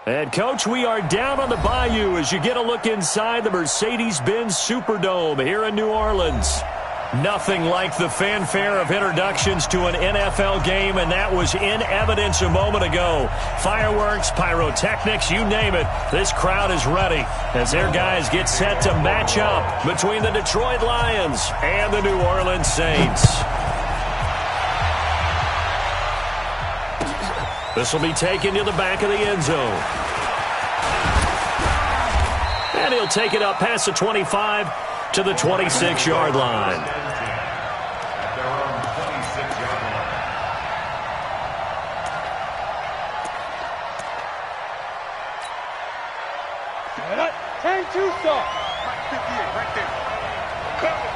And, Coach, we are down on the Bayou as you get a look inside the Mercedes-Benz Superdome here in New Orleans. Nothing like the fanfare of introductions to an NFL game, and that was in evidence a moment ago. Fireworks, pyrotechnics, you name it. This crowd is ready as their guys get set to match up between the Detroit Lions and the New Orleans Saints. This will be taken to the back of the end zone. And he'll take it up past the 25 to the 26-yard line. At their own 26-yard line. 10-2 stop. Right 58, right there. Cover.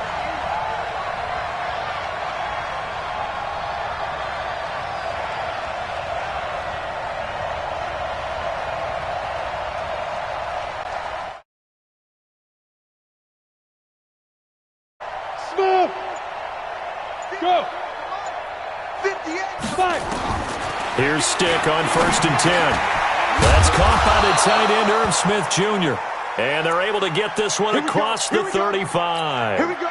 Smooth. Go. 58. Fight. Here's Stick on 1st and 10. That's caught by the tight end, Irv Smith Jr. And they're able to get this one across the 35. Here we go.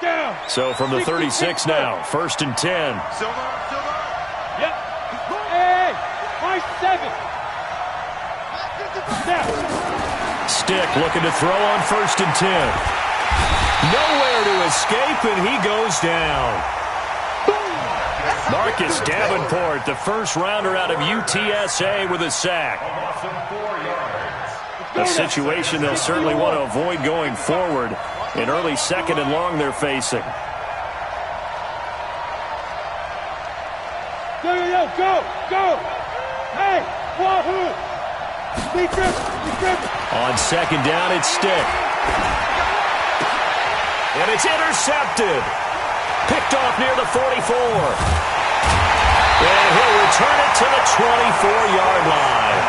Down. So from the 36 now, 1st and 10. Silver. Yep. Hey, my 7. Now. Stick looking to throw on 1st and 10. Nowhere to escape, and he goes down. Marcus Davenport, the first rounder out of UTSA with a sack. A situation they'll certainly want to avoid going forward. An early 2nd and long they're facing. Go. Hey, wahoo. Be careful. On 2nd down, it's Stick. And it's intercepted. Picked off near the 44. And he'll return it to the 24-yard line.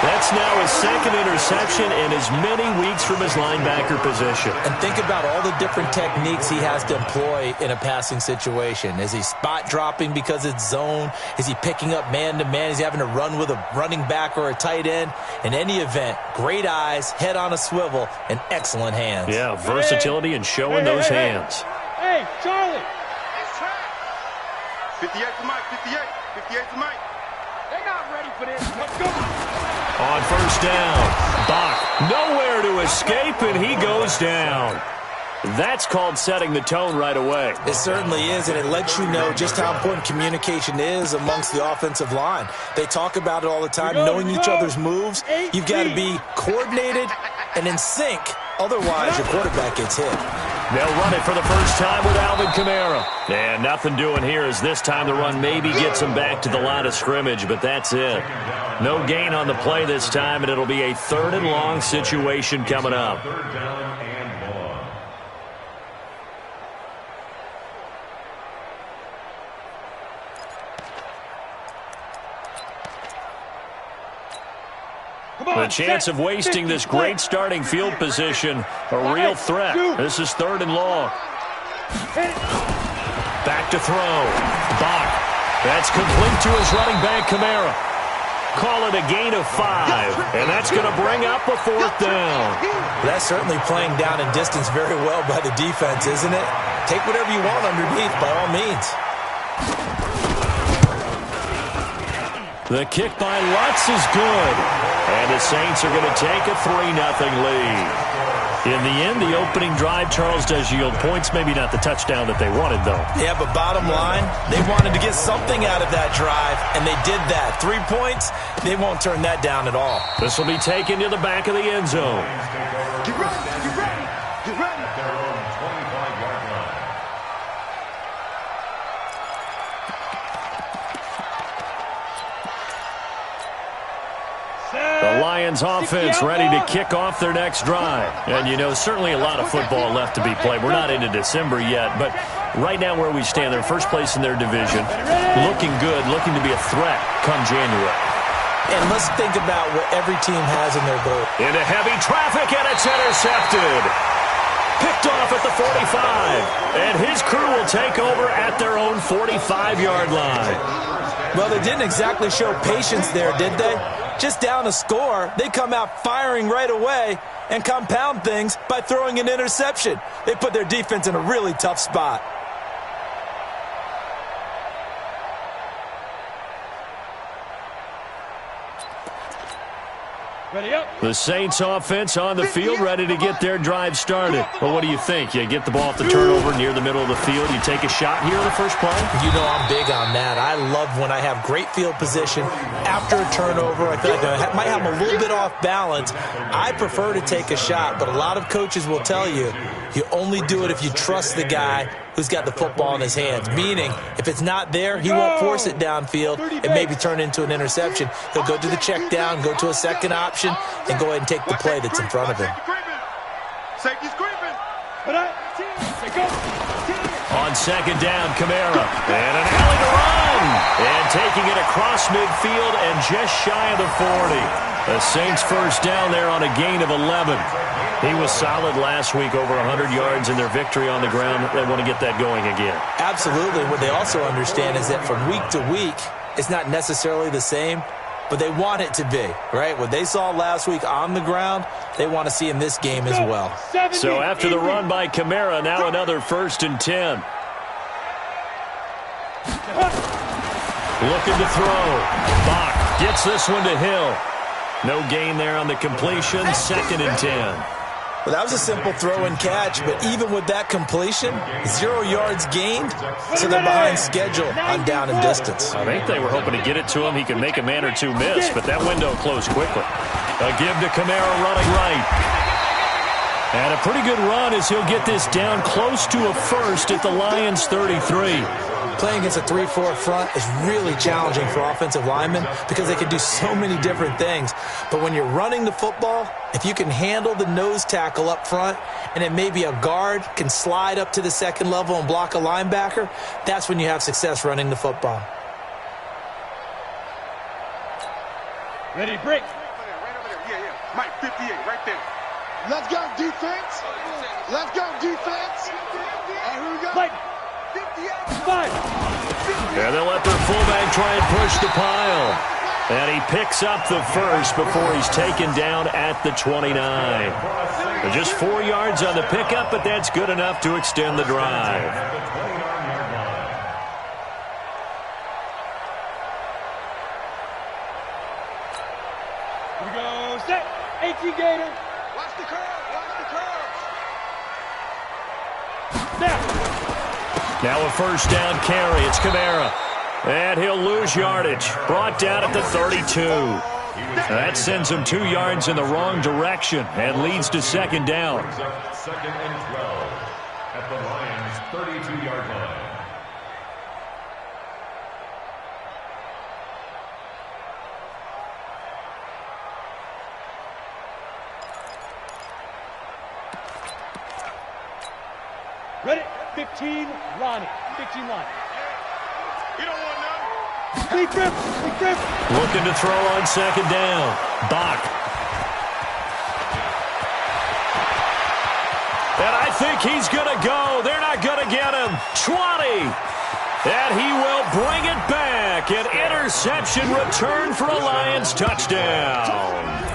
That's now his 2nd interception in as many weeks from his linebacker position. And think about all the different techniques he has to employ in a passing situation. Is he spot dropping because it's zone? Is he picking up man-to-man? Is he having to run with a running back or a tight end? In any event, great eyes, head on a swivel, and excellent hands. Yeah, versatility and showing those hands. Hey, Charlie. 58 for Mike. 58 for Mike. They're not ready for this. Let's go. On 1st down, Bach nowhere to escape, and he goes down. That's called setting the tone right away. It certainly is, and it lets you know just how important communication is amongst the offensive line. They talk about it all the time, knowing each other's moves. You've got to be coordinated and in sync. Otherwise, your quarterback gets hit. They'll run it for the first time with Alvin Kamara. And nothing doing here as this time the run maybe gets him back to the line of scrimmage, but that's it. No gain on the play this time, and it'll be a 3rd and long situation coming up. The chance of wasting this great starting field position, a real threat. This is 3rd and long. Back to throw. Bach. That's complete to his running back, Kamara. Call it a gain of 5, and that's going to bring up a 4th down. That's certainly playing down in distance very well by the defense, isn't it? Take whatever you want underneath, by all means. The kick by Lutz is good. And the Saints are going to take a 3-0 lead. In the end, the opening drive, Charles, does yield points. Maybe not the touchdown that they wanted, though. Yeah, but bottom line, they wanted to get something out of that drive, and they did that. 3 points, they won't turn that down at all. This will be taken to the back of the end zone. Get ready. At their own 25-yard line. The Lions offense ready to kick off their next drive. And, you know, certainly a lot of football left to be played. We're not into December yet, but right now where we stand, they're first place in their division. Looking good, looking to be a threat come January. And let's think about what every team has in their goal. Into heavy traffic, and it's intercepted. Picked off at the 45. And his crew will take over at their own 45-yard line. Well, they didn't exactly show patience there, did they? Just down a score, they come out firing right away and compound things by throwing an interception. They put their defense in a really tough spot. Ready up. The Saints offense on the field, ready to get their drive started. Well, what do you think? You get the ball off the turnover near the middle of the field. You take a shot here in the first play? You know I'm big on that. I love when I have great field position after a turnover. I feel like I might have a little bit off balance. I prefer to take a shot, but a lot of coaches will tell you, you only do it if you trust the guy who's got the football in his hands. Meaning, if it's not there, he won't force it downfield and maybe turn into an interception. He'll go to the check down, go to a second option, and go ahead and take the play that's in front of him. Safety's creeping. On second down, Kamara. And an alley to run. And taking it across midfield and just shy of the 40. The Saints first down there on a gain of 11. He was solid last week, over 100 yards in their victory on the ground. They want to get that going again. Absolutely. What they also understand is that from week to week, it's not necessarily the same, but they want it to be, right? What they saw last week on the ground, they want to see in this game as well. So after the run by Kamara, now another 1st and 10. Looking to throw. Bach gets this one to Hill. No gain there on the completion. 2nd and 10. Well, that was a simple throw and catch, but even with that completion, 0 yards gained, so they're behind schedule on down and distance. I think they were hoping to get it to him. He could make a man or two miss, but that window closed quickly. A give to Kamara running right. And a pretty good run as he'll get this down close to a first at the Lions' 33. Playing against a 3-4 front is really challenging for offensive linemen because they can do so many different things. But when you're running the football, if you can handle the nose tackle up front and then maybe a guard can slide up to the second level and block a linebacker, that's when you have success running the football. Ready, break. Right over there. Yeah. Mike, 58, right there. Let's go, defense. Let's go, defense. And here we go. Mike. 5. And they'll let their fullback try and push the pile. And he picks up the first before he's taken down at the 29. Just 4 yards on the pickup, but that's good enough to extend the drive. Here we go. Set. 18 Gator. Watch the curve. Watch the curve. Now. Now a first down carry. It's Kamara. And he'll lose yardage. Brought down at the 32. That sends him 2 yards in the wrong direction and leads to 2nd down. 2nd and 12 at the Lions' 32-yard line. Ready? 15, Ronnie. 15 line. You don't want none. Big grip. Big grip. Looking to throw on 2nd down. Bach. And I think he's going to go. They're not going to get him. 20. And he will bring it back. An interception return for a Lions touchdown.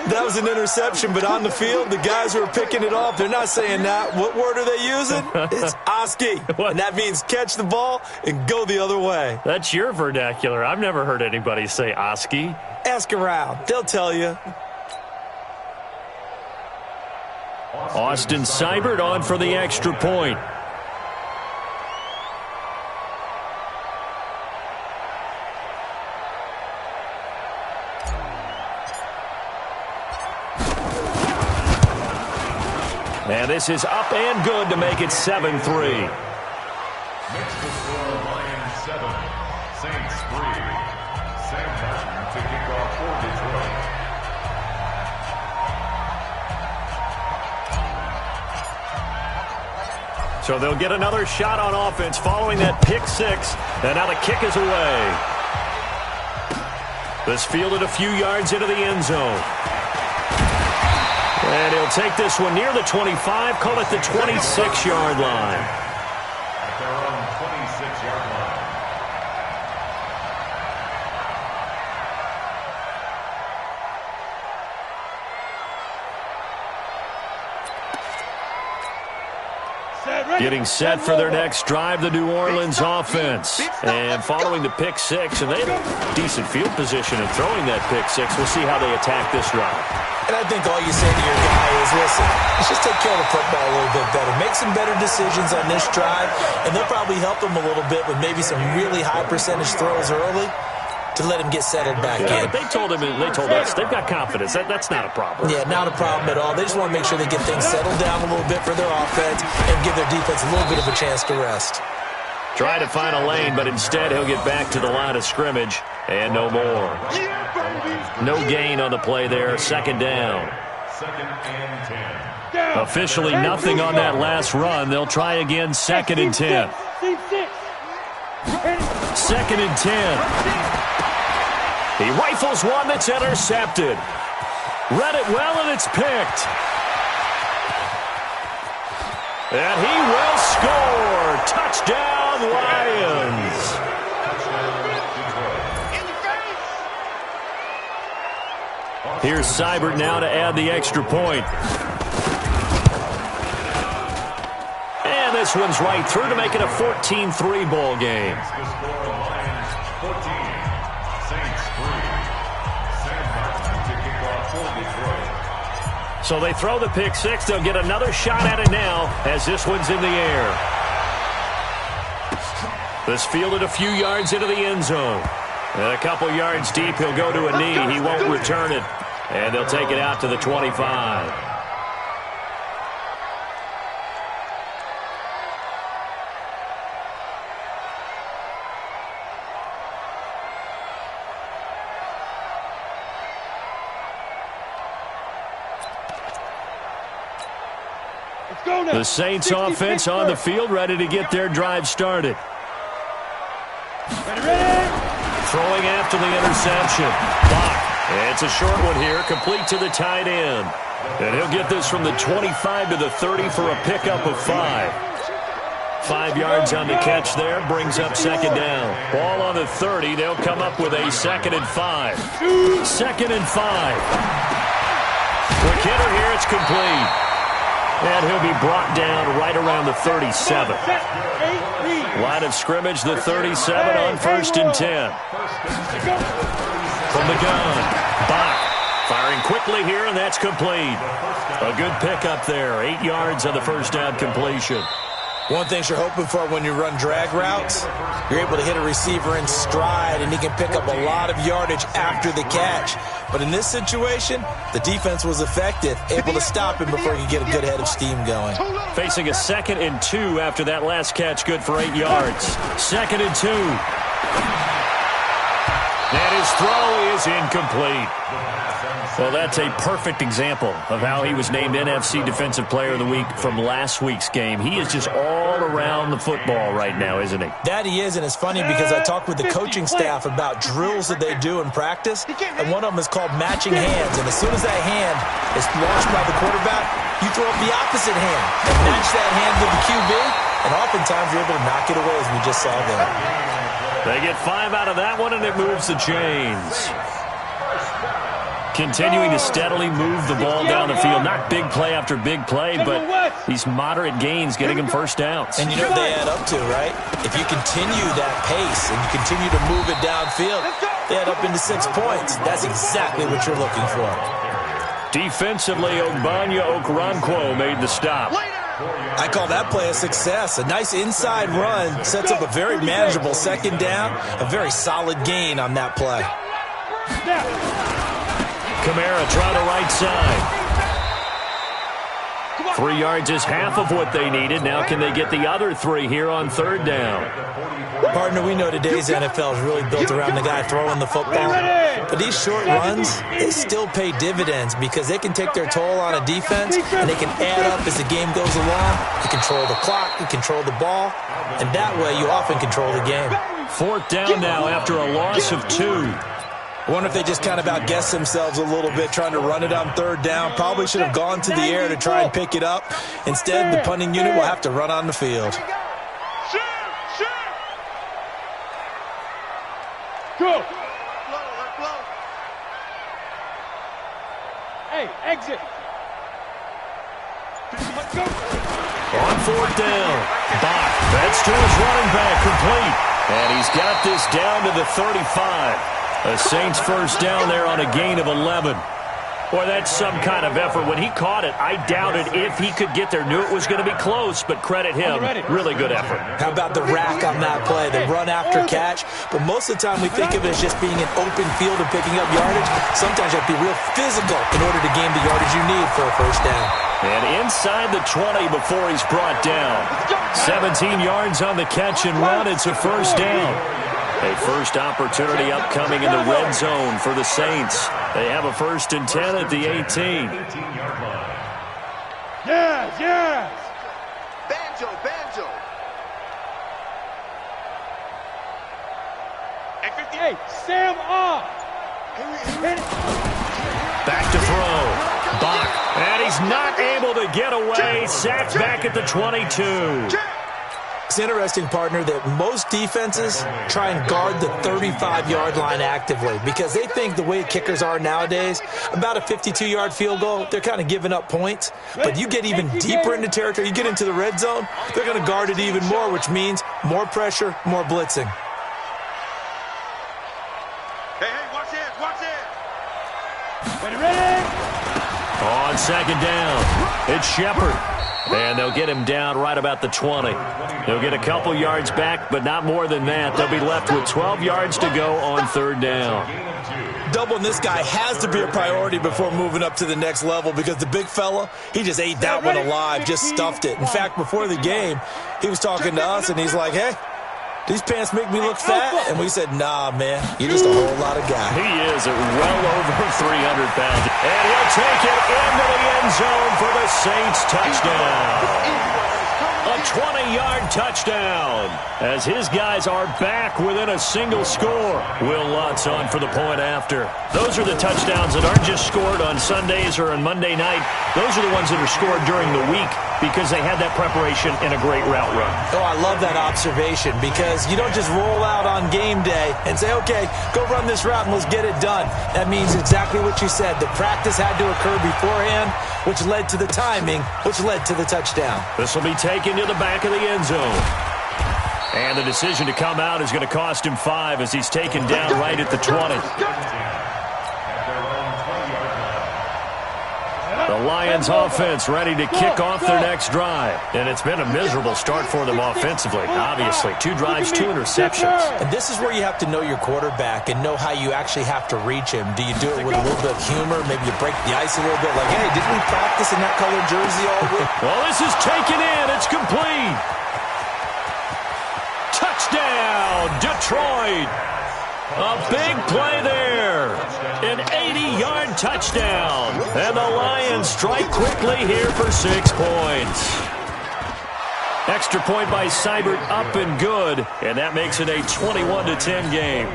That was an interception, but on the field, the guys who are picking it off, they're not saying that. What word are they using? It's Oski. And that means catch the ball and go the other way. That's your vernacular. I've never heard anybody say Oski. Ask around. They'll tell you. Austin Seibert on for the extra point. And this is up and good to make it 7-3. Next to score, Lions 7, Saints 3. Sam Patton to kick off for Detroit. So they'll get another shot on offense following that pick six. And now the kick is away. This fielded a few yards into the end zone. And he'll take this one near the 25, call it the 26-yard line. At their own 26-yard line. Getting set for their next drive, the New Orleans offense. And following the pick six, and they have a decent field position in throwing that pick six. We'll see how they attack this drive. And I think all you say to your guy is, listen, let's just take care of the football a little bit better. Make some better decisions on this drive, and they'll probably help him a little bit with maybe some really high percentage throws early to let him get settled back in. But they told us they've got confidence. That's not a problem. Yeah, not a problem at all. They just want to make sure they get things settled down a little bit for their offense and give their defense a little bit of a chance to rest. Try to find a lane, but instead he'll get back to the line of scrimmage and no more. No gain on the play there. Second down. 2nd and 10. Officially nothing on that last run. They'll try again. 2nd and 10. 2nd and 10. He rifles one that's intercepted. Read it well, and it's picked. And he will score. Touchdown, Lions. Here's Seibert now to add the extra point. And this one's right through to make it a 14-3 ball game. The score, Lions 14. Saints 3. Sam Hartman to kick off for Detroit. So they throw the pick six. They'll get another shot at it now as this one's in the air. This fielded a few yards into the end zone. And a couple yards deep, he'll go to a knee. He won't return it. And they'll take it out to the 25. The Saints offense on the field, ready to get their drive started. Throwing after the interception. Bach. It's a short one here, complete to the tight end. And he'll get this from the 25 to the 30 for a pickup of 5. 5 yards on the catch there, brings up second down. Ball on the 30, they'll come up with a 2nd and 5. 2nd and 5. Quick hitter here, it's complete. And he'll be brought down right around the 37. Line of scrimmage, the 37 on 1st and 10. From the gun, Bach firing quickly here, and that's complete. A good pickup there, 8 yards on the first down completion. One thing you're hoping for when you run drag routes, you're able to hit a receiver in stride, and he can pick up a lot of yardage after the catch. But in this situation, the defense was effective, able to stop him before he could get a good head of steam going. Facing a 2nd and 2 after that last catch, good for 8 yards. 2nd and 2. And his throw is incomplete. Well, that's a perfect example of how he was named NFC Defensive Player of the Week from last week's game. He is just all around the football right now, isn't he? That he is, and it's funny because I talked with the coaching staff about drills that they do in practice, and one of them is called matching hands. And as soon as that hand is launched by the quarterback, you throw up the opposite hand and match that hand to the QB, and oftentimes you're able to knock it away, as we just saw there. They get 5 out of that one, and it moves the chains. Continuing to steadily move the ball down the field. Not big play after big play, but these moderate gains getting him first downs. And you know what they add up to, right? If you continue that pace and you continue to move it downfield, they add up into 6 points. That's exactly what you're looking for. Defensively, Ogbanya Okoronkwo made the stop. I call that play a success. A nice inside run sets up a very manageable second down. A very solid gain on that play. Kamara try to right side. 3 yards is half of what they needed. Now can they get the other 3 here on 3rd down? Partner, we know today's NFL is really built around the guy throwing the football. But these short runs, they still pay dividends because they can take their toll on a defense and they can add up as the game goes along. You control the clock, you control the ball, and that way you often control the game. 4th down now after a loss of 2. I wonder if they just kind of outguessed themselves a little bit trying to run it on third down. Probably should have gone to the air to try and pick it up. Instead, the punting unit will have to run on the field. Go. Hey, exit. Let's go. On fourth down, Bach, that's to his running back, complete. And he's got this down to the 35. The Saints first down there on a gain of 11. Boy, that's some kind of effort. When he caught it, I doubted if he could get there. Knew it was going to be close, but credit him. Really good effort. How about the rack on that play, the run after catch? But most of the time we think of it as just being an open field and picking up yardage. Sometimes you have to be real physical in order to gain the yardage you need for a first down. And inside the 20 before he's brought down. 17 yards on the catch and run. It's a first down. A first opportunity upcoming in the red zone for the Saints. They have a 1st and 10 at the 18. Yes, yes. Banjo, banjo. Hey, Sam off. Back to throw. Bach. And he's not able to get away. Sacked back at the 22. It's interesting, partner, that most defenses try and guard the 35-yard line actively because they think the way kickers are nowadays, about a 52-yard field goal, they're kind of giving up points. But you get even deeper into territory, you get into the red zone, they're going to guard it even more, which means more pressure, more blitzing. Hey, watch it, watch it. Ready? On second down, it's Shepard. And they'll get him down right about the 20. They'll get a couple yards back, but not more than that. They'll be left with 12 yards to go on third down. Doubling this guy has to be a priority before moving up to the next level because the big fella, he just ate that one alive, just stuffed it. In fact, before the game, he was talking to us, and he's like, hey, these pants make me look fat. And we said, nah, man, you're just a whole lot of guy. He is well over 300 pounds. And he'll take it into the end zone for the Saints touchdown. A 20-yard touchdown as his guys are back within a single score. Will Lutz on for the point after. Those are the touchdowns that aren't just scored on Sundays or on Monday night. Those are the ones that are scored during the week because they had that preparation and a great route run. Oh, I love that observation because you don't just roll out on game day and say, okay, go run this route and let's get it done. That means exactly what you said. The practice had to occur beforehand, which led to the timing, which led to the touchdown. This will be taken to the back of the end zone. And the decision to come out is going to cost him 5 as he's taken down right at the 20. The Lions offense ready to kick off their next drive. And it's been a miserable start for them offensively. Obviously, 2 drives, 2 interceptions. And this is where you have to know your quarterback and know how you actually have to reach him. Do you do it with a little bit of humor? Maybe you break the ice a little bit like, hey, didn't we practice in that colored jersey all week? Well, this is taken in. It's complete. Touchdown, Detroit. A big play there. An 80-yard touchdown. And the Lions strike quickly here for 6 points. Extra point by Seibert up and good. And that makes it a 21-10 game.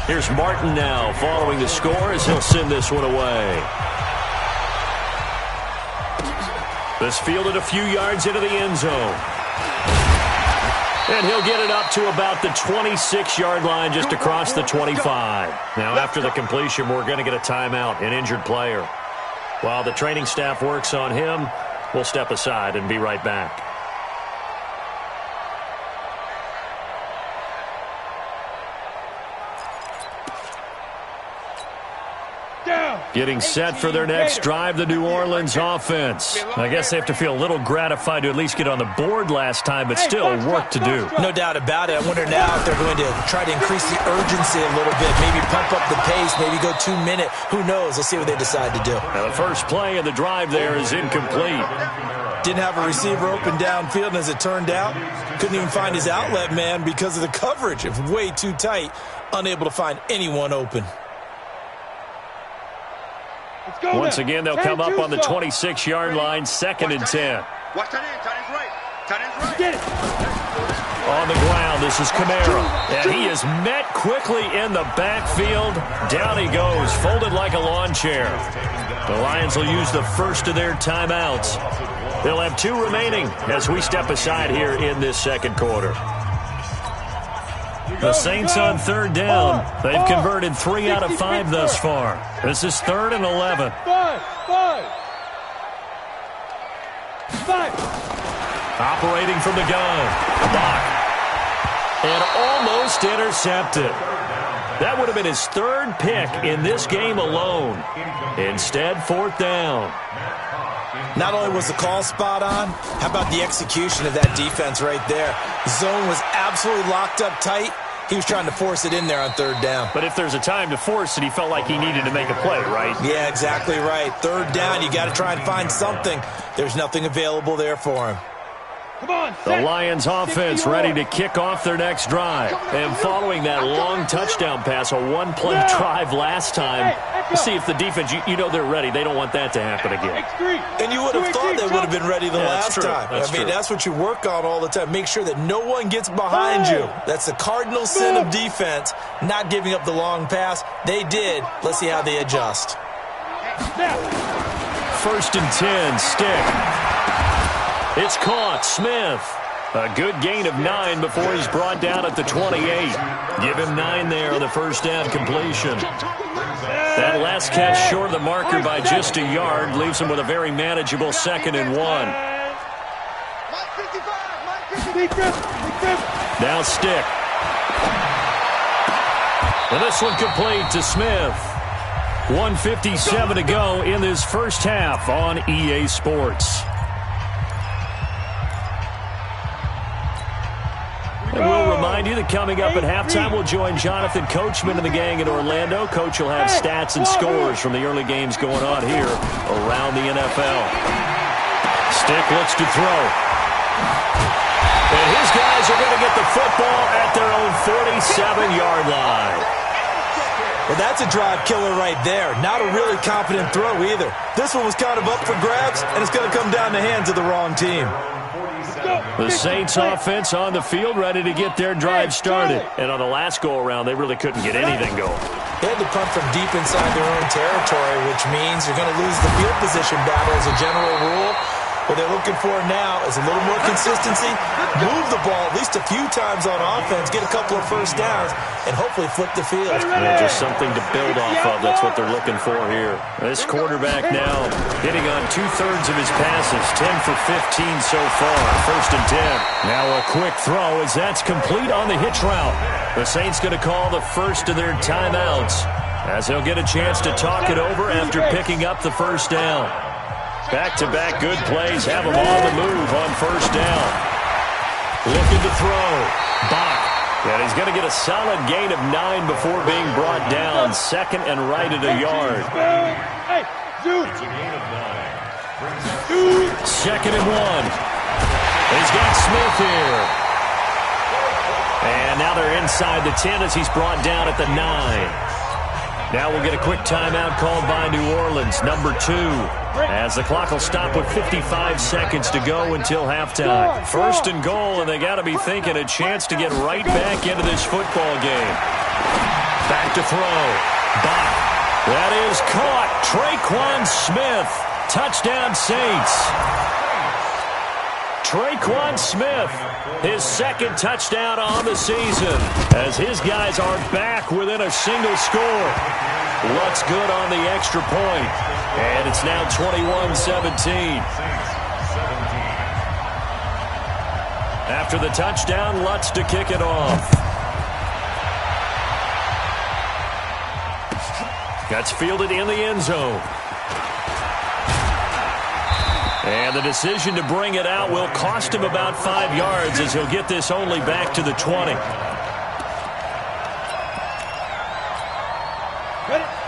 Here's Martin now following the score as he'll send this one away. This fielded a few yards into the end zone. And he'll get it up to about the 26-yard line just across the 25. Now, after the completion, we're going to get a timeout, an injured player. While the training staff works on him, we'll step aside and be right back. Getting set for their next drive, the New Orleans offense. I guess they have to feel a little gratified to at least get on the board last time, but still work to do. No doubt about it. I wonder now if they're going to try to increase the urgency a little bit, maybe pump up the pace, maybe go 2-minute. Who knows? Let's see what they decide to do. Now, the first play of the drive there is incomplete. Didn't have a receiver open downfield, and as it turned out, couldn't even find his outlet man because of the coverage. It was way too tight, unable to find anyone open. Once again, they'll come up on the 26-yard line, 2nd and 10. Watch that in, tight ends right. Tight ends right. Get it. On the ground, this is Kamara. And he is met quickly in the backfield. Down he goes, folded like a lawn chair. The Lions will use the first of their timeouts. They'll have 2 remaining as we step aside here in this second quarter. The Saints on third down. They've converted 3 out of 5 thus far. This is 3rd and 11. 5. Operating from the gun. Bach. And almost intercepted. That would have been his 3rd pick in this game alone. Instead, 4th down. Not only was the call spot on, how about the execution of that defense right there? Zone was absolutely locked up tight. He was trying to force it in there on 3rd down. But if there's a time to force it, he felt like he needed to make a play, right? Yeah, exactly right. 3rd down, you got to try and find something. There's nothing available there for him. Come on, the Lions offense ready to kick off their next drive. And following that long touchdown pass, a one-play drive last time, to see if the defense, you know they're ready. They don't want that to happen again. And you would have thought they would have been ready the last time. That's what you work on all the time. Make sure that no one gets behind you. That's the cardinal sin of defense, not giving up the long pass. They did. Let's see how they adjust. 1st and 10, Stick. It's caught. Smith. A good gain of 9 before he's brought down at the 28. Give him 9 there on the first down completion. That last catch short of the marker by just a yard leaves him with a very manageable 2nd and 1. Now Stick. And this one complete to Smith. 1:57 to go in this first half on EA Sports. And we'll remind you that coming up at halftime, we'll join Jonathan Coachman and the gang in Orlando. Coach will have stats and scores from the early games going on here around the NFL. Stick looks to throw. And his guys are going to get the football at their own 47-yard line. Well, that's a drive killer right there. Not a really confident throw either. This one was kind of up for grabs, and it's going to come down the hands of the wrong team. The Saints offense on the field ready to get their drive started. And on the last go-around, they really couldn't get anything going. They had to punt from deep inside their own territory, which means you're going to lose the field position battle as a general rule. What they're looking for now is a little more consistency, move the ball at least a few times on offense, get a couple of first downs, and hopefully flip the field. Yeah, just something to build off of. That's what they're looking for here. This quarterback now hitting on 2/3 of his passes, 10 for 15 so far. 1st and 10. Now a quick throw as that's complete on the hitch route. The Saints going to call the first of their timeouts as they'll get a chance to talk it over after picking up the first down. Back-to-back good plays have him on the move on 1st down. Looking to throw. Bach. And he's going to get a solid gain of 9 before being brought down. 2nd and right at a yard. 2nd and 1. He's got Smith here. And now they're inside the 10 as he's brought down at the 9. Now we'll get a quick timeout called by New Orleans, number 2. As the clock will stop with 55 seconds to go until halftime. 1st and goal, and they got to be thinking a chance to get right back into this football game. Back to throw. Bach. That is caught. Traquan Smith. Touchdown Saints. Traquan Smith, his 2nd touchdown on the season, as his guys are back within a single score. Lutz good on the extra point, and it's now 21-17. After the touchdown, Lutz to kick it off. That's fielded in the end zone. And the decision to bring it out will cost him about 5 yards as he'll get this only back to the 20.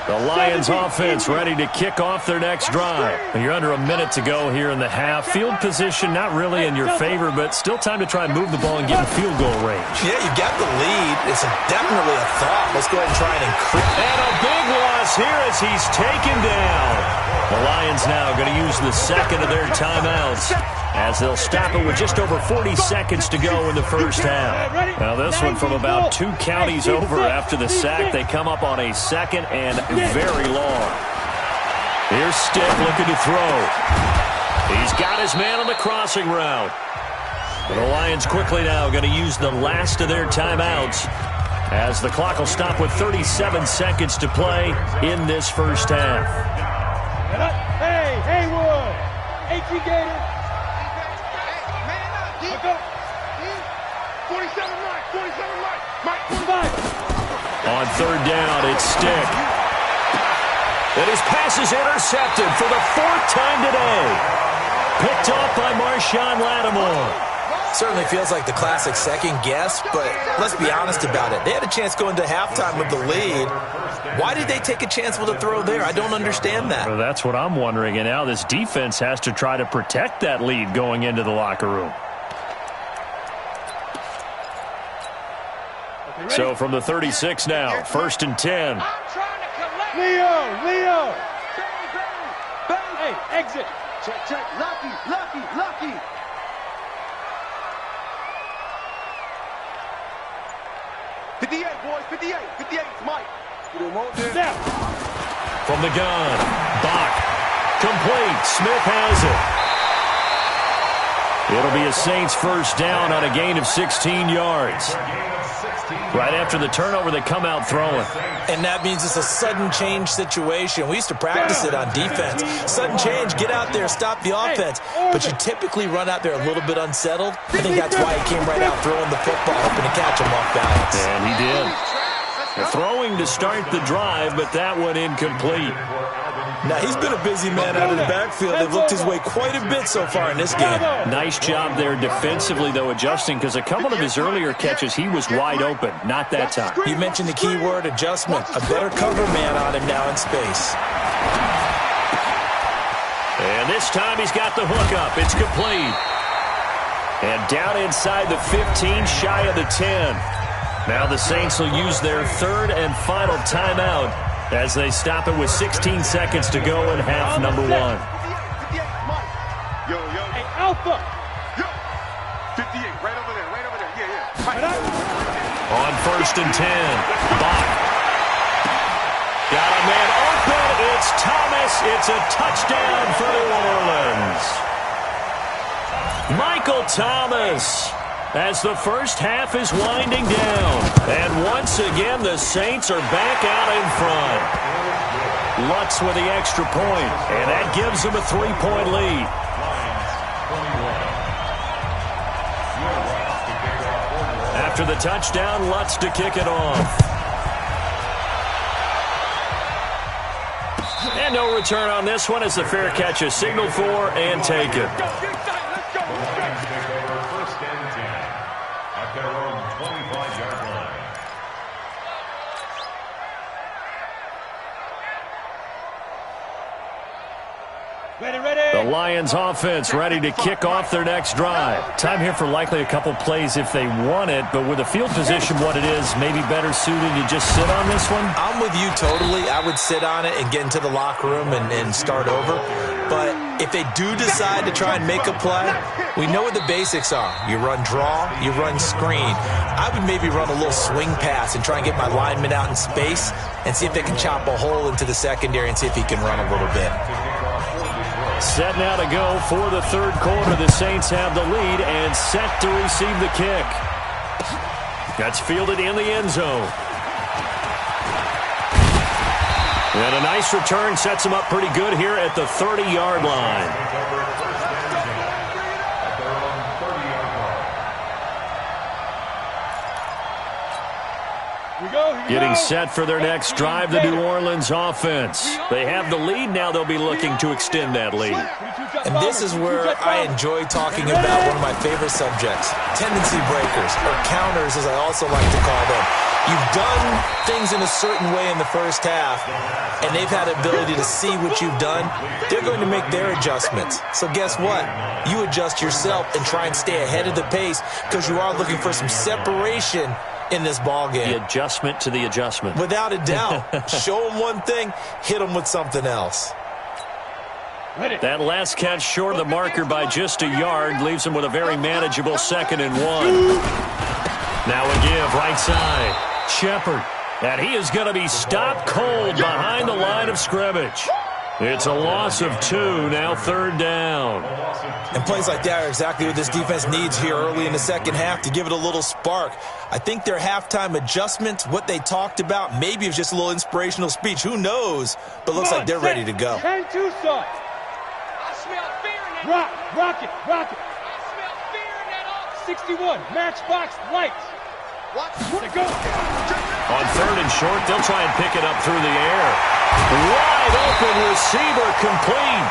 The Lions offense ready to kick off their next drive. You're under a minute to go here in the half. Field position not really in your favor, but still time to try and move the ball and get in field goal range. Yeah, you got the lead. It's definitely a thought. Let's go ahead and try and increase. And a big loss here as he's taken down. The Lions now going to use the second of their timeouts as they'll stop it with just over 40 seconds to go in the first half. Now this one from about 2 counties over after the sack. They come up on a second and very long. Here's Stick looking to throw. He's got his man on the crossing route. The Lions quickly now going to use the last of their timeouts as the clock will stop with 37 seconds to play in this first half. Hey, Haywood. H.E. Gator. 47 Mike. 45. On third down, it's Stick. And his pass is intercepted for the 4th time today. Picked off by Marshawn Lattimore. Certainly feels like the classic second guess, but let's be honest about it. They had a chance going to halftime with the lead. Why did they take a chance with a throw there? I don't understand that. Well, that's what I'm wondering. And now this defense has to try to protect that lead going into the locker room. So from the 36 now, 1st and 10. Leo. Hey, exit. Check. Lucky. 58, boys. 58. 58, Mike. Snap. From the gun, Bach. Complete. Smith has it. It'll be a Saints first down on a gain of 16 yards. Right after the turnover, they come out throwing. And that means it's a sudden change situation. We used to practice it on defense. Sudden change, get out there, stop the offense. But you typically run out there a little bit unsettled. I think that's why he came right out throwing the football, hoping to catch him off balance. And he did. Throwing to start the drive, but that one incomplete. Now, he's been a busy man out of the backfield. They've looked his way quite a bit so far in this game. Nice job there defensively, though, adjusting, because a couple of his earlier catches, he was wide open. Not that time. You mentioned the key word, adjustment. A better cover man on him now in space. And this time he's got the hook up. It's complete. And down inside the 15, shy of the 10. Now the Saints will use their 3rd and final timeout as they stop it with 16 seconds to go in half number 1. Yo. Hey, Alpha. Yo. 58, right over there. Yeah. On 1st and 10, Bach. Got a man open. It's Thomas. It's a touchdown for New Orleans. Michael Thomas, as the first half is winding down. And once again, the Saints are back out in front. Lutz with the extra point, and that gives them a 3-point lead. After the touchdown, Lutz to kick it off. And no return on this one as the fair catch is signaled for and taken. The Lions offense ready to kick off their next drive. Time here for likely a couple plays if they want it, but with the field position what it is, maybe better suited to just sit on this one? I'm with you totally. I would sit on it and get into the locker room and start over. But if they do decide to try and make a play, we know what the basics are. You run draw, you run screen. I would maybe run a little swing pass and try and get my lineman out in space and see if they can chop a hole into the secondary and see if he can run a little bit. Set now to go for the 3rd quarter. The Saints have the lead and set to receive the kick. That's fielded in the end zone. And a nice return sets him up pretty good here at the 30-yard line. Getting set for their next drive, the New Orleans offense. They have the lead now. They'll be looking to extend that lead. And this is where I enjoy talking about one of my favorite subjects, tendency breakers, or counters as I also like to call them. You've done things in a certain way in the first half, and they've had the ability to see what you've done. They're going to make their adjustments. So guess what? You adjust yourself and try and stay ahead of the pace because you are looking for some separation in this ball game. The adjustment to the adjustment. Without a doubt. Show them one thing, hit them with something else. That last catch short of the marker by just a yard leaves him with a very manageable 2nd and 1. Now a give right side. Shepard. And he is going to be stopped cold behind the line of scrimmage. It's a loss of 2, now 3rd down. And plays like that are exactly what this defense needs here early in the second half to give it a little spark. I think their halftime adjustments, what they talked about, maybe it was just a little inspirational speech. Who knows? But looks like they're ready to go. 10-2 Tucson. Rock it. I smell fear in that office. 61, Matchbox Lights. Go. On 3rd and short, they'll try and pick it up through the air. Wide open receiver complete.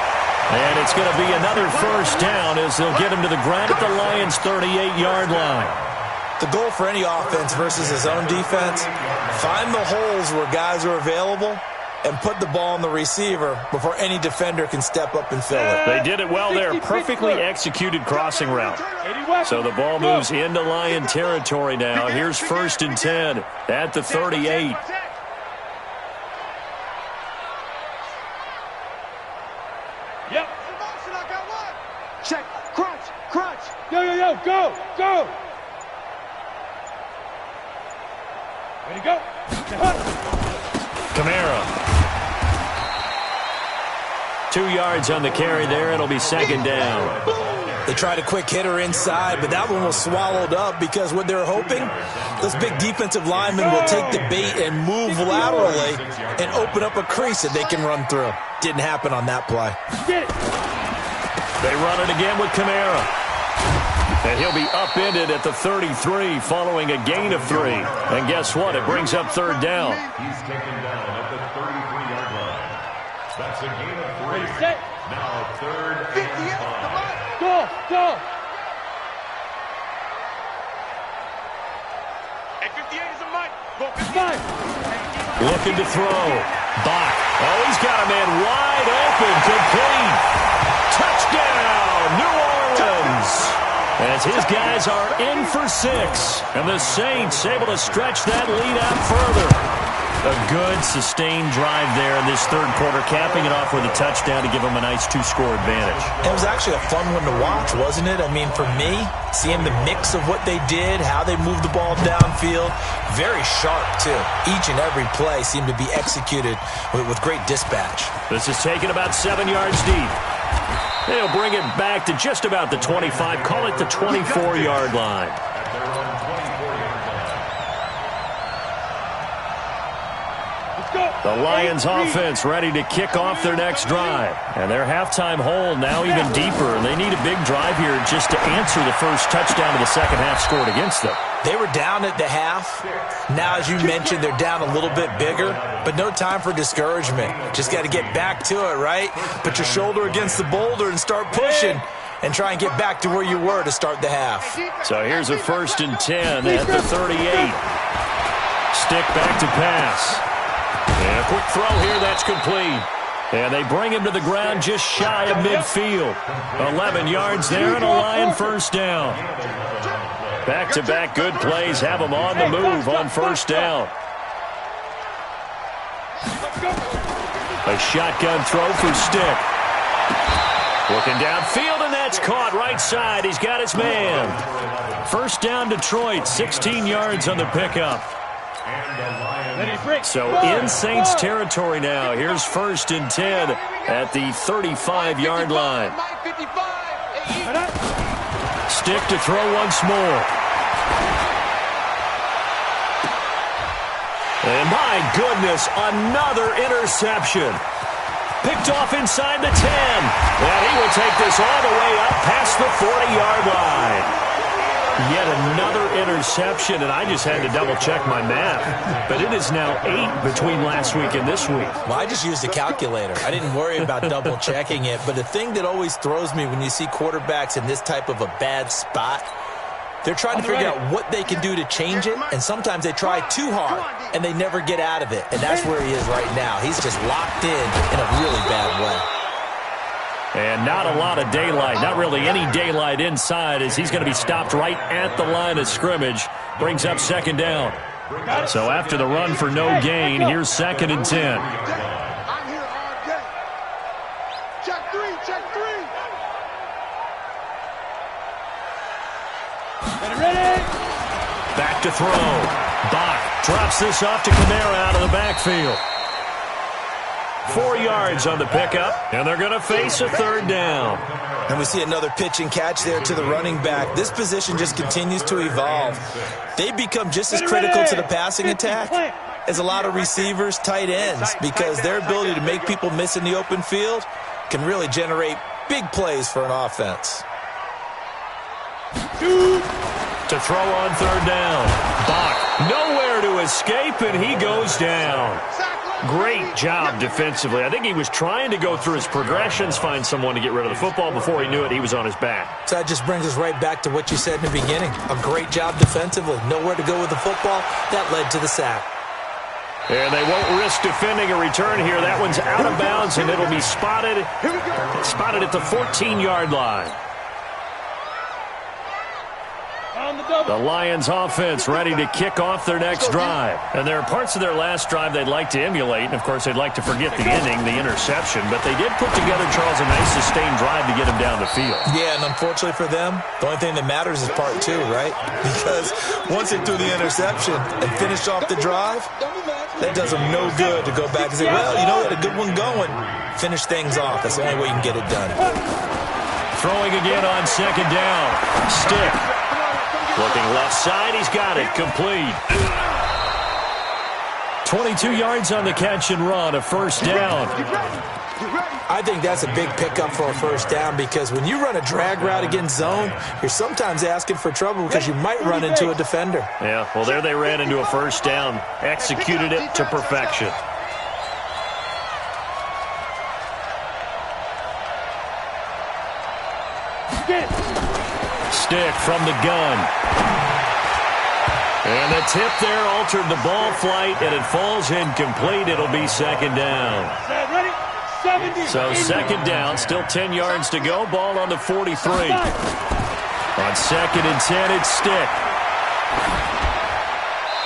And it's going to be another 1st down as they'll get him to the ground at the Lions' 38-yard line. The goal for any offense versus his own defense, find the holes where guys are available and put the ball on the receiver before any defender can step up and fill it. They did it well there. Perfectly executed crossing route. So the ball moves into Lion territory now. Here's 1st and 10 at the 38. Yep. Check. Crunch. Yo, go. Ready to go. Kamara. 2 yards on the carry there. It'll be 2nd down. They tried a quick hitter inside, but that one was swallowed up because what they're hoping, those big defensive linemen will take the bait and move laterally and open up a crease that they can run through. Didn't happen on that play. They run it again with Kamara. And he'll be upended at the 33 following a gain of 3. And guess what? It brings up 3rd down. He's taken down at the 33-yard line. That's a gain of 3. Set. Now 3rd and 5. Go. Hey, 58 is a mic. Go 5. Looking to throw. Bach. Oh, he's got a man wide open. Complete. Touchdown, New Orleans. As his guys are in for 6. And the Saints able to stretch that lead out further. A good, sustained drive there in this 3rd quarter, capping it off with a touchdown to give them a nice 2-score advantage. It was actually a fun one to watch, wasn't it? I mean, for me, seeing the mix of what they did, how they moved the ball downfield, very sharp, too. Each and every play seemed to be executed with great dispatch. This is taken about 7 yards deep. They'll bring it back to just about the 25, call it the 24-yard line. The Lions offense ready to kick off their next drive. And their halftime hole now even deeper. And they need a big drive here just to answer the first touchdown of the second half scored against them. They were down at the half. Now, as you mentioned, they're down a little bit bigger. But no time for discouragement. Just got to get back to it, right? Put your shoulder against the boulder and start pushing. And try and get back to where you were to start the half. So here's a 1st and 10 at the 38. Stick back to pass. And a quick throw here, that's complete. And they bring him to the ground just shy of midfield. 11 yards there and a Lion 1st down. Back-to-back good plays have them on the move on 1st down. A shotgun throw for Stick. Looking downfield, and that's caught right side. He's got his man. 1st down Detroit, 16 yards on the pickup. So in Saints territory now. Here's 1st and 10 at the 35-yard line. Stick to throw once more. And my goodness, another interception. Picked off inside the 10. And he will take this all the way up past the 40-yard line. Yet another interception, and I just had to double-check my math. But it is now 8 between last week and this week. Well, I just used a calculator. I didn't worry about double-checking it. But the thing that always throws me when you see quarterbacks in this type of a bad spot, They're trying to figure out what they can do to change it, and sometimes they try too hard, and they never get out of it. And that's where he is right now. He's just locked in a really bad way. And not a lot of daylight, not really any daylight inside, as he's going to be stopped right at the line of scrimmage. Brings up second down. So after the run for no gain, here's 2nd and 10. I'm here all day. Check three, check three. Ready? Back to throw. Bach drops this off to Kamara out of the backfield. 4 yards on the pickup, and they're going to face a 3rd down. And we see another pitch and catch there to the running back. This position just continues to evolve. They become just as critical to the passing attack as a lot of receivers, tight ends, because their ability to make people miss in the open field can really generate big plays for an offense. To throw on 3rd down. Bach nowhere to escape, and he goes down. Great job defensively. I think he was trying to go through his progressions, find someone to get rid of the football. Before he knew it, he was on his back. So that just brings us right back to what you said in the beginning. A great job defensively. Nowhere to go with the football. That led to the sack. And they won't risk defending a return here. That one's out of bounds, and it'll be spotted at the 14-yard line. The Lions offense ready to kick off their next drive. And there are parts of their last drive they'd like to emulate. And, of course, they'd like to forget the inning, the interception. But they did put together, Charles, a nice sustained drive to get him down the field. Yeah, and unfortunately for them, the only thing that matters is part 2, right? Because once they threw the interception and finished off the drive, that does them no good to go back and say, well, you know, we had a good one going. Finish things off. That's the only way you can get it done. Throwing again on 2nd down. Stick. Looking left side, he's got it, complete. 22 yards on the catch and run, a 1st down. I think that's a big pickup for a 1st down, because when you run a drag route against zone, you're sometimes asking for trouble because you might run into a defender. Yeah, well, there they ran into a 1st down, executed it to perfection. Stick from the gun. And the tip there altered the ball flight, and it falls incomplete. It'll be 2nd down. So 2nd down, still 10 yards to go. Ball on the 43. On 2nd and 10, it's Stick.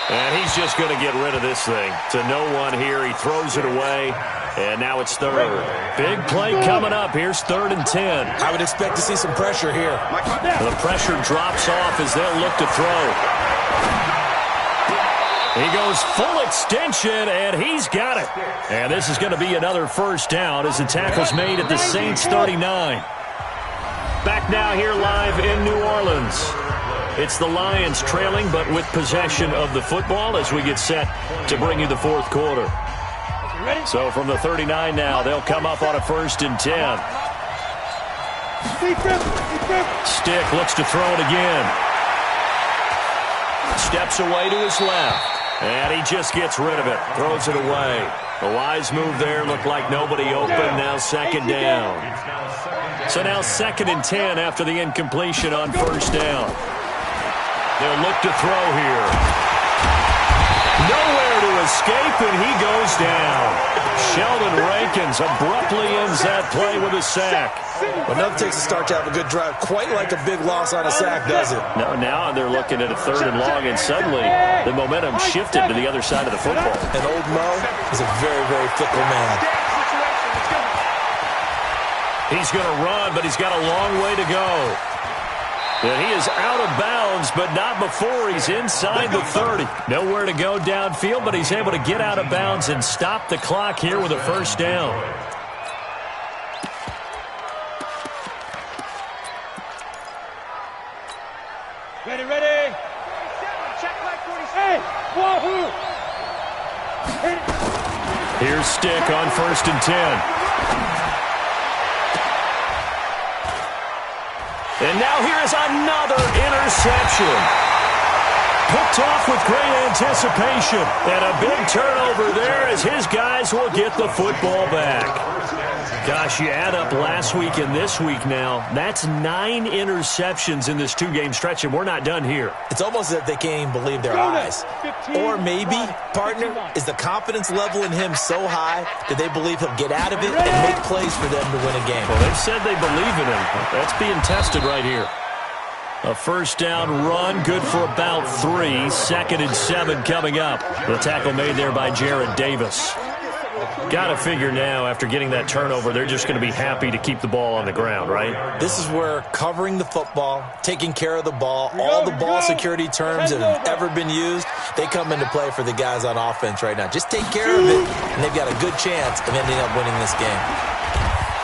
And he's just going to get rid of this thing. To no one here. He throws it away. And now it's 3rd. Big play coming up. Here's 3rd and 10. I would expect to see some pressure here. The pressure drops off as they'll look to throw. He goes full extension, and he's got it. And this is going to be another 1st down as the tackle's made at the Saints 39. Back now here live in New Orleans. It's the Lions trailing, but with possession of the football as we get set to bring you the 4th quarter. So from the 39 now, they'll come up on a 1st and 10. Stick looks to throw it again. Steps away to his left. And he just gets rid of it. Throws it away. The wise move there. Looked like nobody open. Now 2nd down. So now 2nd and 10 after the incompletion on 1st down. They'll look to throw here. Nowhere to escape, and he goes down. Sheldon Rankins abruptly ends that play with a sack. Well, nothing takes a start to have a good drive. Quite like a big loss on a sack, does it? No, now they're looking at a 3rd and long, and suddenly the momentum shifted to the other side of the football. And old Mo is a very, very fickle man. He's going to run, but he's got a long way to go. And he is out of bounds, but not before he's inside the 30. Nowhere to go downfield, but he's able to get out of bounds and stop the clock here with a 1st down. Ready. Check like 46. Wahoo! Here's Stick on 1st and 10. And now here is another interception. Picked off with great anticipation. And a big turnover there as his guys will get the football back. Gosh, you add up last week and this week now, that's 9 interceptions in this 2-game stretch, and we're not done here. It's almost as if they can't even believe their eyes. Or maybe, partner, is the confidence level in him so high that they believe he'll get out of it and make plays for them to win a game. Well, they've said they believe in him. That's being tested right here. A first down run, good for about 3. 2nd and 7 coming up. The tackle made there by Jared Davis. Got to figure now, after getting that turnover, they're just going to be happy to keep the ball on the ground, right? This is where covering the football, taking care of the ball, all the ball security terms that have ever been used, they come into play for the guys on offense right now. Just take care of it, and they've got a good chance of ending up winning this game.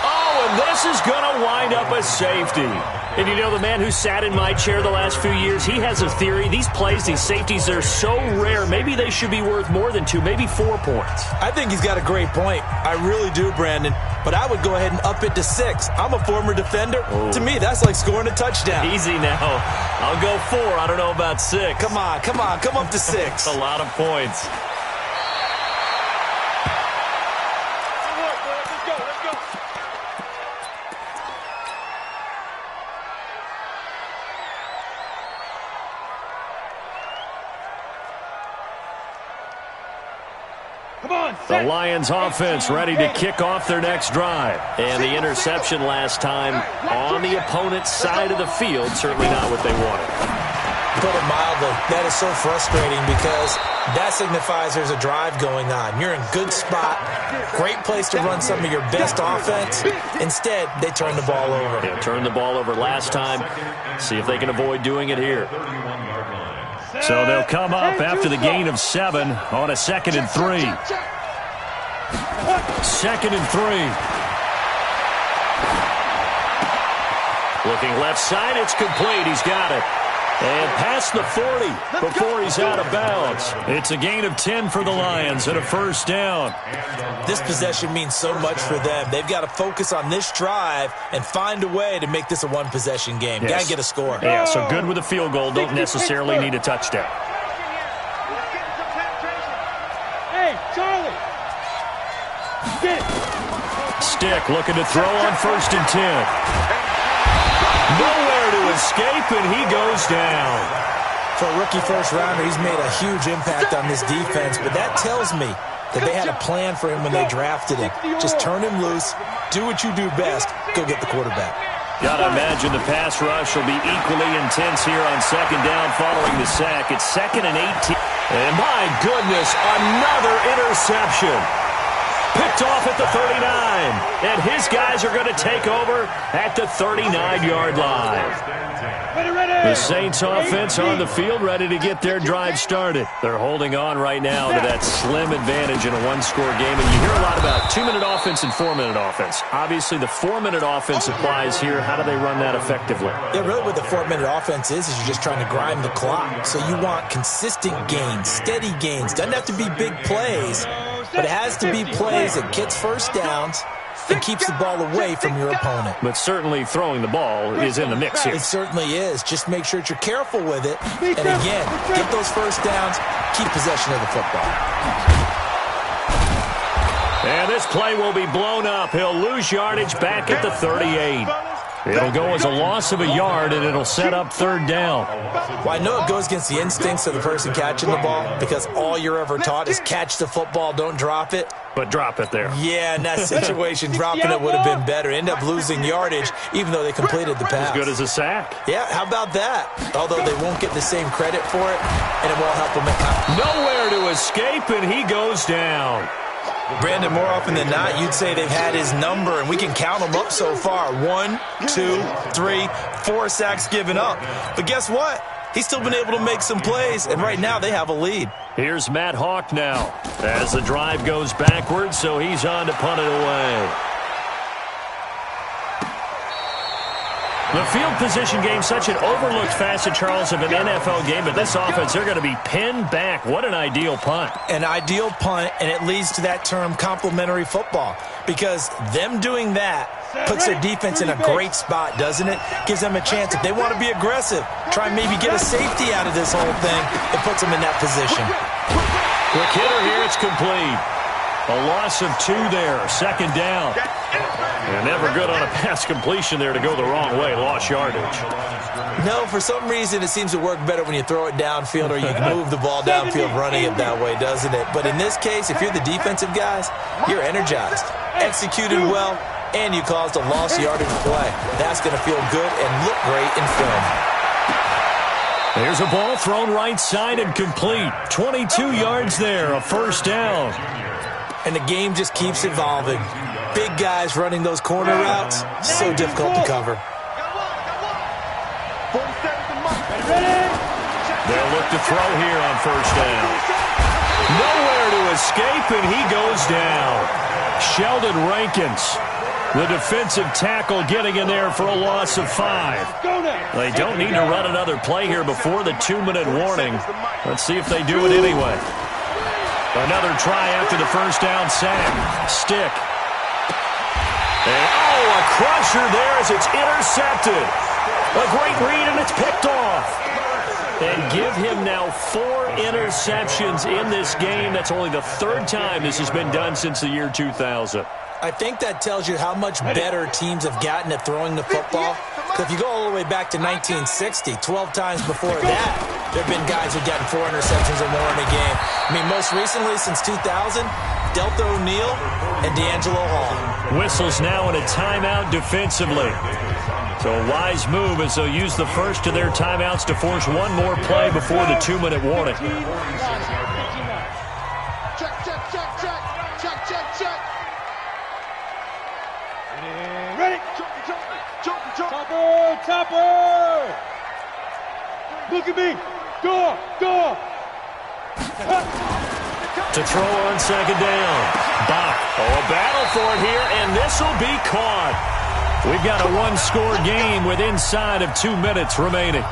Oh, and this is going to wind up a safety. And you know, the man who sat in my chair the last few years, he has a theory. These plays, these safeties, they're so rare. Maybe they should be worth more than 2, maybe 4 points. I think he's got a great point. I really do, Brandon. But I would go ahead and up it to 6. I'm a former defender. Oh. To me, that's like scoring a touchdown. Easy now. I'll go 4. I don't know about 6. Come on. Come up to 6. A lot of points. The Lions offense ready to kick off their next drive. And the interception last time on the opponent's side of the field, certainly not what they wanted. Put it mildly, that is so frustrating because that signifies there's a drive going on. You're in good spot, great place to run some of your best offense. Instead, they turn the ball over. Yeah, turned the ball over last time. See if they can avoid doing it here. So they'll come up after the gain of 7 on a 2nd and 3. 2nd and 3. Looking left side, it's complete. He's got it. And past the 40 before he's out of bounds. It's a gain of 10 for the Lions and a first down. This possession means so much for them. They've got to focus on this drive and find a way to make this a one-possession game. Yes. Got to get a score. Yeah, so good with a field goal. Don't necessarily need a touchdown. Hey, Charlie. Get it. Stick looking to throw on 1st and 10. Nowhere to escape, and he goes down. For a rookie first-rounder, he's made a huge impact on this defense, but that tells me that they had a plan for him when they drafted him. Just turn him loose, do what you do best, go get the quarterback. Got to imagine the pass rush will be equally intense here on 2nd down following the sack. It's 2nd and 18. And my goodness, another interception. Picked off at the 39. And his guys are going to take over at the 39-yard line. The Saints offense on the field ready to get their drive started. They're holding on right now to that slim advantage in a one-score game. And you hear a lot about 2-minute offense and 4-minute offense. Obviously, the 4-minute offense applies here. How do they run that effectively? Yeah, really what the 4-minute offense is you're just trying to grind the clock. So you want consistent gains, steady gains. Doesn't have to be big plays, but it has to be plays that gets first downs and keeps the ball away from your opponent. But certainly throwing the ball is in the mix here. It certainly is. Just make sure that you're careful with it. And again, get those first downs, keep possession of the football. And this play will be blown up. He'll lose yardage back at the 38. It'll go as a loss of a yard, and it'll set up 3rd down. Well, I know it goes against the instincts of the person catching the ball because all you're ever taught is catch the football, don't drop it. But drop it there. Yeah, in that situation, dropping it would have been better. End up losing yardage, even though they completed the pass. As good as a sack. Yeah, how about that? Although they won't get the same credit for it, and it won't help them at nowhere to escape, and he goes down. Brandon, more often than not, you'd say they've had his number, and we can count them up so far. 1, 2, 3, 4 sacks given up. But guess what? He's still been able to make some plays, and right now they have a lead. Here's Matt Hawk now as the drive goes backwards, so he's on to punt it away. The field position game, such an overlooked facet, Charles, of an NFL game, but this offense, they're going to be pinned back. What an ideal punt. An ideal punt, and it leads to that term complementary football, because them doing that Puts their defense in a great spot, doesn't it? Gives them a chance. If they want to be aggressive, try and maybe get a safety out of this whole thing, it puts them in that position. Quick hitter here, it's complete. A loss of 2 there, second down. And never good on a pass completion there to go the wrong way, lost yardage. No, for some reason it seems to work better when you throw it downfield or you move the ball downfield running it that way, doesn't it? But in this case, if you're the defensive guys, you're energized, executed well, and you caused a lost yardage play. That's going to feel good and look great in film. There's a ball thrown right side and complete. 22 yards there, a first down. And the game just keeps evolving. Big guys running those corner routes, so difficult to cover. They'll look to throw here on first down. Nowhere to escape, and he goes down. Sheldon Rankins, the defensive tackle, getting in there for a loss of 5. They don't need to run another play here before the 2-minute warning. Let's see if they do it anyway. Another try after the first down sack. Stick. And, a crusher there as it's intercepted. A great read, and it's picked off. And give him now 4 interceptions in this game. That's only the 3rd time this has been done since the year 2000. I think that tells you how much better teams have gotten at throwing the football. Because if you go all the way back to 1960, 12 times before that, there have been guys who've gotten 4 interceptions or more in a game. I mean, most recently, since 2000, Delta O'Neal and D'Angelo Hall. Whistles now in a timeout defensively. So a wise move as they'll use the first of their timeouts to force one more play before the 2-minute warning. Ready? Topper! Look at me! Go! To throw on second down. Bach. A battle for it here, and this will be caught. We've got a 1-score game with inside of 2 minutes remaining.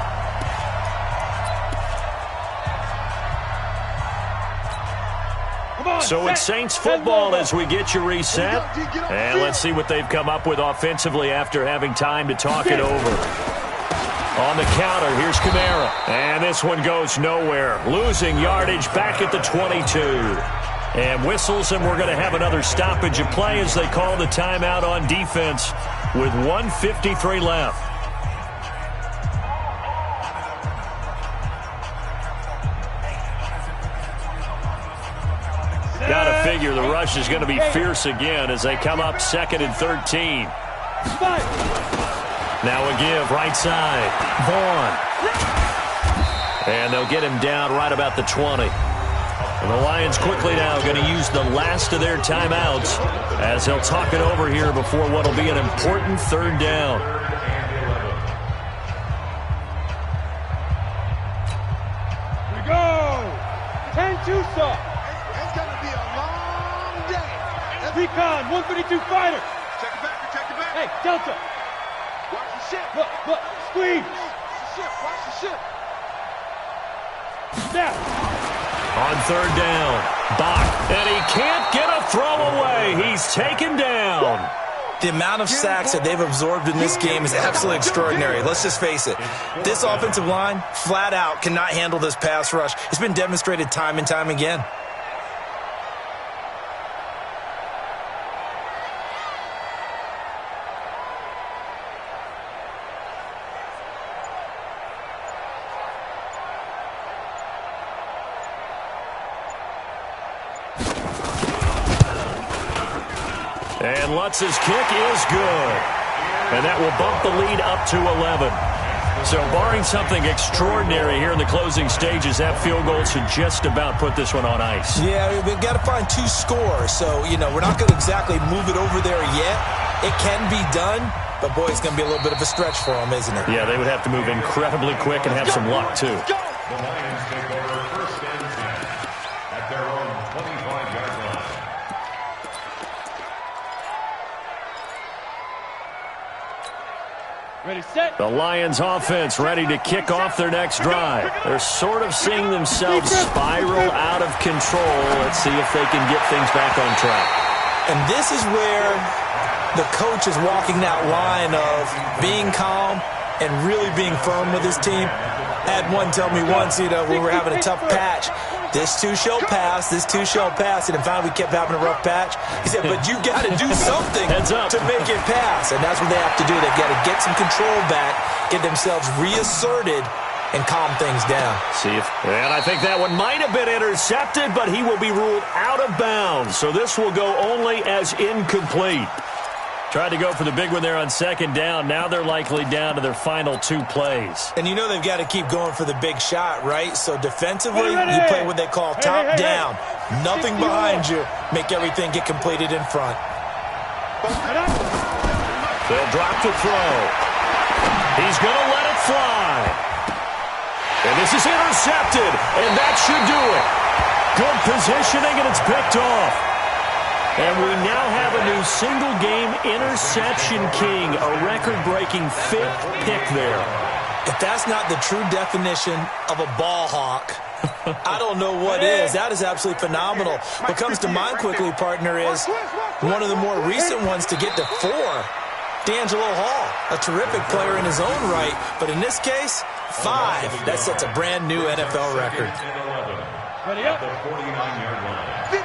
So it's Saints football as we get you reset. And let's see what they've come up with offensively after having time to talk it over. On the counter, here's Kamara. And this one goes nowhere. Losing yardage back at the 22. And whistles, and we're going to have another stoppage of play as they call the timeout on defense with 1:53 left. Got to figure the rush is going to be fierce again as they come up 2nd and 13. Now a give, right side. Vaughn. And they'll get him down right about the 20. And the Lions quickly now going to use the last of their timeouts as they'll talk it over here before what will be an important 3rd down. Here we go! 10-2 stop. It's going to be a long day. Recon, 152 fighter. Check it back. Hey, Delta. Watch the ship. Look, squeeze. Watch the ship. Snap. On 3rd down, Bach, and he can't get a throw away. He's taken down. The amount of sacks that they've absorbed in this game is absolutely extraordinary. Let's just face it. This offensive line, flat out, cannot handle this pass rush. It's been demonstrated time and time again. And Lutz's kick is good. And that will bump the lead up to 11. So barring something extraordinary here in the closing stages, that field goal should just about put this one on ice. Yeah, we've got to find 2 scores. So, we're not going to exactly move it over there yet. It can be done, but boy, it's going to be a little bit of a stretch for them, isn't it? Yeah, they would have to move incredibly quick and have some luck, too. The Lions take over 1st and 10 at their own 25-yard line. Ready, set. The Lions offense ready to kick off their next drive. They're sort of seeing themselves spiral out of control. Let's see if they can get things back on track. And this is where the coach is walking that line of being calm and really being firm with his team. I had one tell me once, when we were having a tough patch, this too shall pass, this too shall pass, and then finally we kept having a rough patch. He said, but you got to do something to make it pass, and that's what they have to do. They got to get some control back, get themselves reasserted, and calm things down. And I think that one might have been intercepted, but he will be ruled out of bounds, so this will go only as incomplete. Tried to go for the big one there on second down. Now they're likely down to their final 2 plays. And you know they've got to keep going for the big shot, right? So defensively, you play what they call top down. Nothing behind you. Make everything get completed in front. They'll drop to throw. He's going to let it fly. And this is intercepted, and that should do it. Good positioning, and it's picked off. And we now have a new single-game interception king, a record-breaking 5th pick there. If that's not the true definition of a ball hawk, I don't know what is. That is absolutely phenomenal. What comes to mind quickly, partner, is one of the more recent ones to get to 4. D'Angelo Hall, a terrific player in his own right, but in this case, 5. That sets a brand new NFL record. Ready up. The 49-yard line.